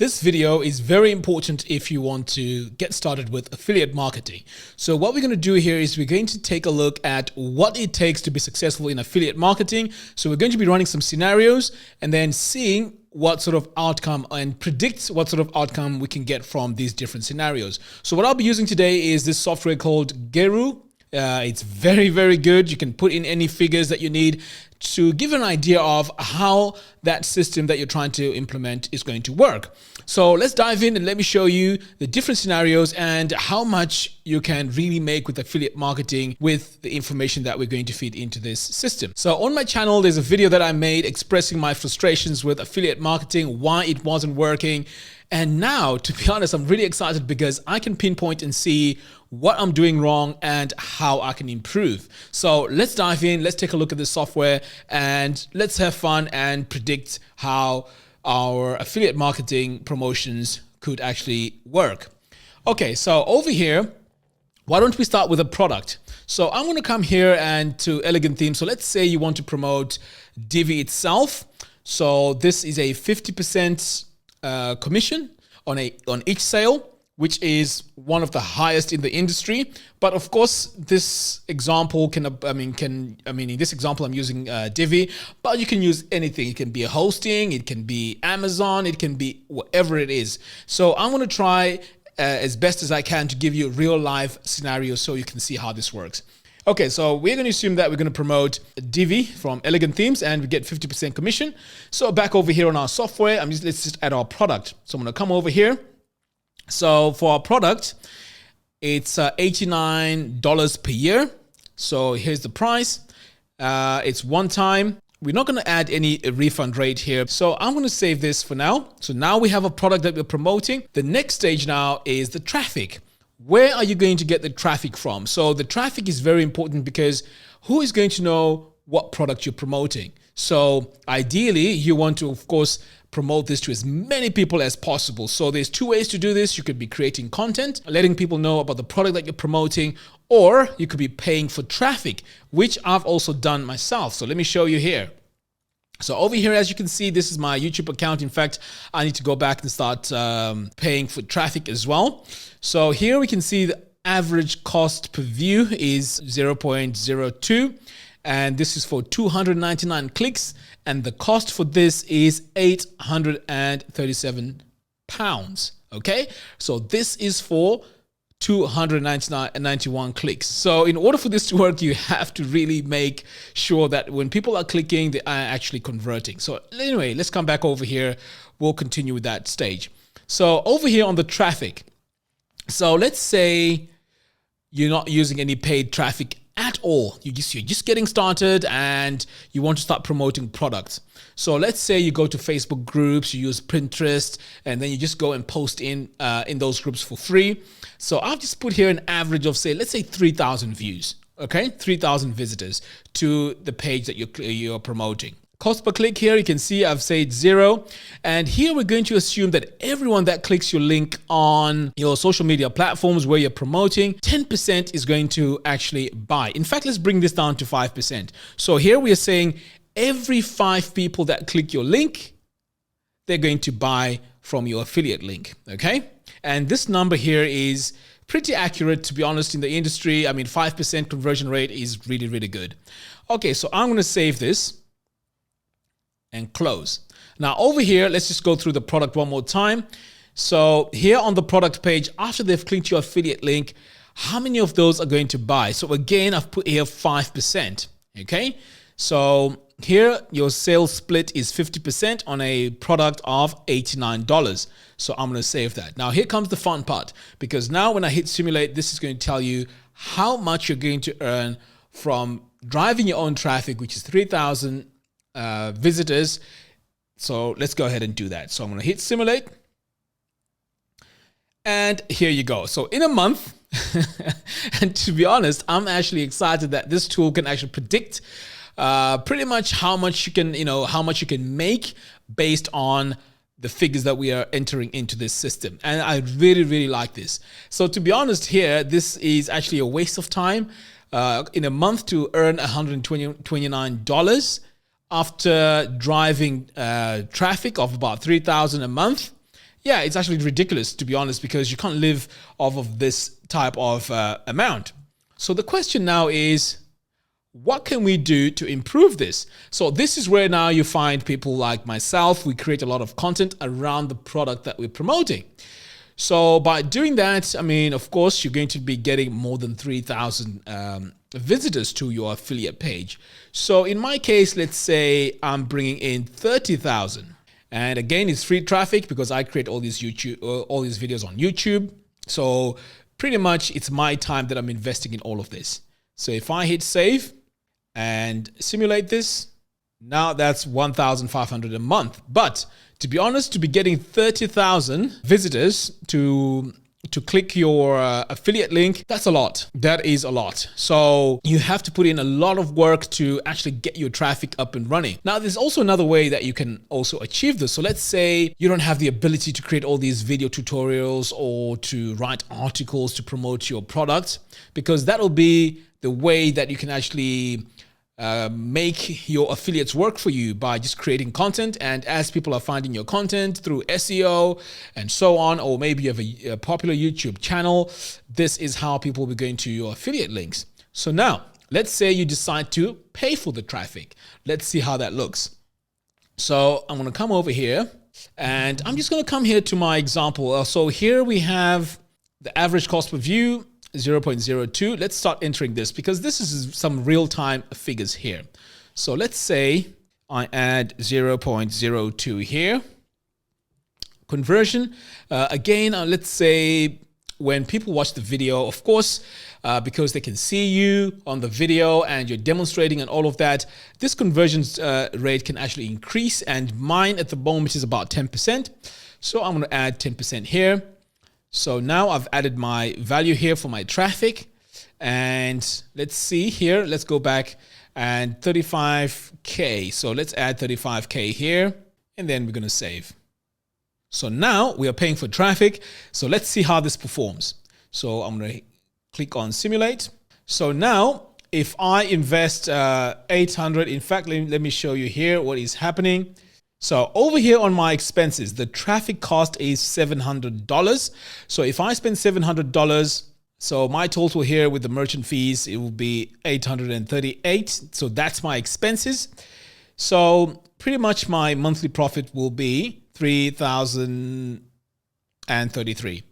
This video is very important if you want to get started with affiliate marketing. So what we're going to do here is we're going to take a look at what it takes to be successful in affiliate marketing. So we're going to be running some scenarios and then seeing what sort of outcome and predict what sort of outcome we can get from these different scenarios. So what I'll be using today is this software called Geru. It's very, very good. You can put in any figures that you need to give an idea of how that system that you're trying to implement is going to work. So let's dive in and let me show you the different scenarios and how much you can really make with affiliate marketing with the information that we're going to feed into this system. So on my channel, there's a video that I made expressing my frustrations with affiliate marketing, why it wasn't working. And now, to be honest, I'm really excited because I can pinpoint and see what I'm doing wrong and how I can improve. So let's dive in, let's take a look at the software and let's have fun and predict how our affiliate marketing promotions could actually work. Okay, so over here, why don't we start with a product? So I'm going to come here and to Elegant Themes. So let's say you want to promote Divi itself. So this is a 50% commission on each sale, which is one of the highest in the industry. But of course, this example in this example, I'm using Divi, but you can use anything. It can be a hosting, it can be Amazon, it can be whatever it is. So I'm going to try as best as I can to give you real life scenarios so you can see how this works. Okay, so we're going to assume that we're going to promote Divi from Elegant Themes and we get 50% commission. So back over here on our software, let's just add our product. So I'm going to come over here. So for our product, it's $89 per year. So here's the price. It's one time. We're not going to add any refund rate here. So I'm going to save this for now. So now we have a product that we're promoting. The next stage now is the traffic. Where are you going to get the traffic from? So the traffic is very important because who is going to know what product you're promoting? So ideally, you want to, of course, promote this to as many people as possible. So there's two ways to do this. You could be creating content, letting people know about the product that you're promoting, or you could be paying for traffic, which I've also done myself. So let me show you here. So over here, as you can see, this is my YouTube account. In fact, I need to go back and start paying for traffic as well. So here we can see the average cost per view is 0.02. And this is for 299 clicks. And the cost for this is 837 pounds. Okay, so this is for 291 clicks. So in order for this to work, you have to really make sure that when people are clicking, they are actually converting. So anyway, let's come back over here. We'll continue with that stage. So over here on the traffic. So let's say you're not using any paid traffic at all. You're just getting started and you want to start promoting products. So let's say you go to Facebook groups, you use Pinterest, and then you just go and post in those groups for free. So I've just put here an average of let's say 3,000 views, okay? 3,000 visitors to the page that you're promoting. Cost per click here, you can see I've said 0. And here we're going to assume that everyone that clicks your link on your social media platforms where you're promoting, 10% is going to actually buy. In fact, let's bring this down to 5%. So here we are saying every 5 people that click your link, they're going to buy from your affiliate link, okay? And this number here is pretty accurate, to be honest, in the industry. 5% conversion rate is really, really good. Okay, so I'm going to save this and close. Now over here, let's just go through the product one more time. So here on the product page, after they've clicked your affiliate link, how many of those are going to buy? So again, I've put here 5%, okay? So here your sales split is 50% on a product of $89. So I'm going to save that. Now here comes the fun part, because now when I hit simulate, this is going to tell you how much you're going to earn from driving your own traffic, which is 3,000 visitors. So let's go ahead and do that. So I'm going to hit simulate. And here you go. So in a month, and to be honest, I'm actually excited that this tool can actually predict pretty much how much you can, how much you can make based on the figures that we are entering into this system. And I really, really like this. So to be honest here, this is actually a waste of time in a month to earn $129 after driving traffic of about 3,000 a month. yeah, it's actually ridiculous, to be honest, because you can't live off of this type of amount. So the question now is, what can we do to improve this? So this is where now you find people like myself. We create a lot of content around the product that we're promoting. So by doing that, I mean, of course, you're going to be getting more than 3,000 visitors to your affiliate page. So in my case, let's say I'm bringing in 30,000. And again, it's free traffic because I create all these videos on YouTube. So pretty much it's my time that I'm investing in all of this. So if I hit save and simulate this, now that's 1,500 a month. But to be honest, to be getting 30,000 visitors to click your affiliate link, that's a lot. That is a lot. So you have to put in a lot of work to actually get your traffic up and running. Now, there's also another way that you can also achieve this. So let's say you don't have the ability to create all these video tutorials or to write articles to promote your product, because that'll be the way that you can actually make your affiliates work for you by just creating content. And as people are finding your content through SEO and so on, or maybe you have a popular YouTube channel, this is how people will be going to your affiliate links. So now let's say you decide to pay for the traffic. Let's see how that looks. So I'm going to come over here and I'm just going to come here to my example. So here we have the average cost per view, 0.02. Let's start entering this because this is some real-time figures here. So let's say I add 0.02 here. Conversion, again, let's say when people watch the video, of course, because they can see you on the video and you're demonstrating and all of that, this conversion rate can actually increase, and mine at the moment is about 10%. So I'm going to add 10% here. So now I've added my value here for my traffic, and let's see here. Let's go back and 35K. So let's add 35K here, and then we're going to save. So now we are paying for traffic. So let's see how this performs. So I'm going to click on simulate. So now if I invest 800, in fact, let me show you here what is happening. So over here on my expenses, the traffic cost is $700. So if I spend $700, so my total here with the merchant fees, it will be 838. So that's my expenses. So pretty much my monthly profit will be 3,033.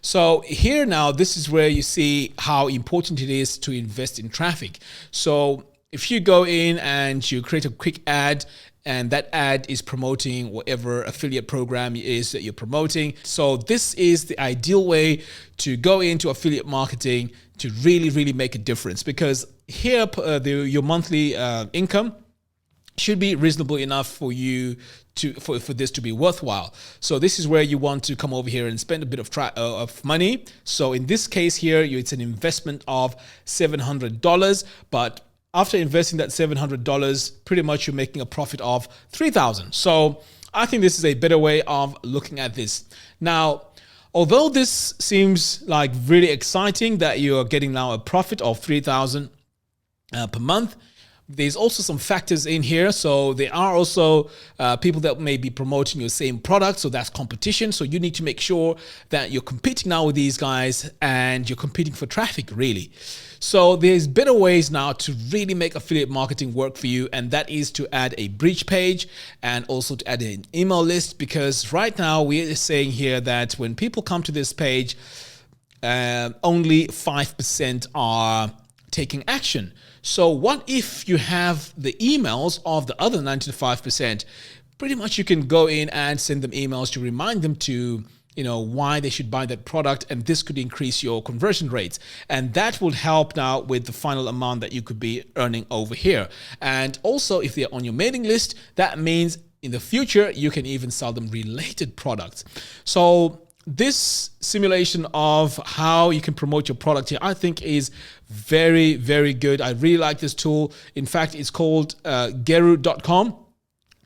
So here now, this is where you see how important it is to invest in traffic. So if you go in and you create a quick ad, and that ad is promoting whatever affiliate program it is that you're promoting. So this is the ideal way to go into affiliate marketing to really, really make a difference, because here your monthly income should be reasonable enough for you for this to be worthwhile. So this is where you want to come over here and spend a bit of money. So in this case here, it's an investment of $700, but after investing that $700, pretty much you're making a profit of $3,000. So I think this is a better way of looking at this. Now, although this seems like really exciting that you are getting now a profit of $3,000 per month, there's also some factors in here. So there are also people that may be promoting your same product. So that's competition. So you need to make sure that you're competing now with these guys and you're competing for traffic, really. So there's better ways now to really make affiliate marketing work for you. And that is to add a bridge page and also to add an email list, because right now we're saying here that when people come to this page, only 5% are taking action. So what if you have the emails of the other 95%? Pretty much you can go in and send them emails to remind them to, why they should buy that product, and this could increase your conversion rates. And that will help now with the final amount that you could be earning over here. And also if they're on your mailing list, that means in the future, you can even sell them related products. So this simulation of how you can promote your product here, I think is very, very good. I really like this tool. In fact, it's called Geru.com.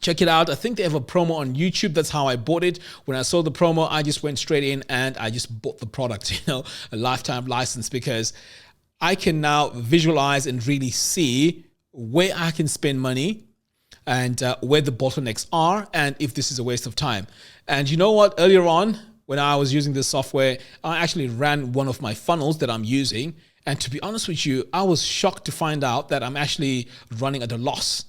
Check it out. I think they have a promo on YouTube. That's how I bought it. When I saw the promo, I just went straight in and I just bought the product, a lifetime license, because I can now visualize and really see where I can spend money and where the bottlenecks are and if this is a waste of time. And you know what? Earlier on, when I was using this software, I actually ran one of my funnels that I'm using. And to be honest with you, I was shocked to find out that I'm actually running at a loss,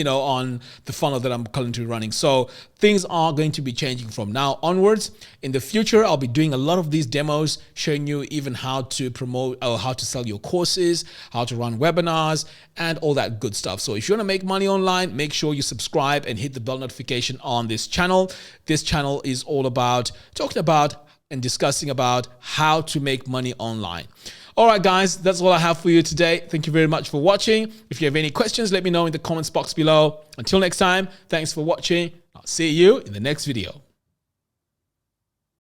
on the funnel that I'm currently running. So things are going to be changing from now onwards. In the future, I'll be doing a lot of these demos, showing you even how to promote or how to sell your courses, how to run webinars, and all that good stuff. So if you want to make money online, make sure you subscribe and hit the bell notification on this channel. This channel is all about talking about and discussing about how to make money online. All right, guys, that's all I have for you today. Thank you very much for watching. If you have any questions, let me know in the comments box below. Until next time, thanks for watching. I'll see you in the next video.